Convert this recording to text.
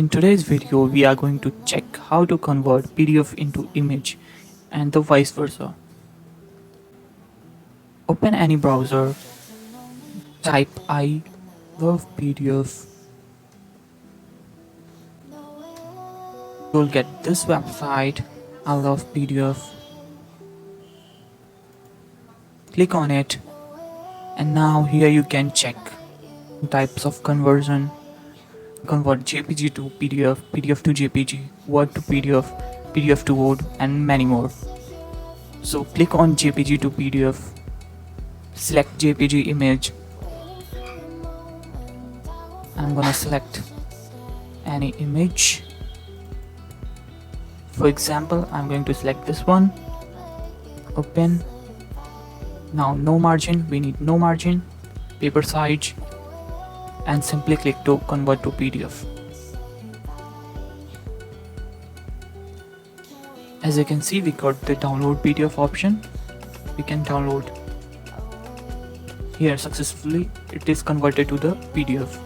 In today's video, we are going to check how to convert PDF into image and the vice versa. Open any browser, type iLovePDF. You'll get this website, iLovePDF. Click on it, and now here you can check types of conversion. Convert JPG to PDF, PDF to JPG, Word to PDF, PDF to Word, and many more. So click on JPG to PDF, select JPG image. I'm gonna select any image. For example, I'm going to select this one. Open. Now no margin, we need no margin, paper size, and simply click to convert to PDF. As you can see, we got the download PDF option. We can download. Here successfully it is converted to the PDF.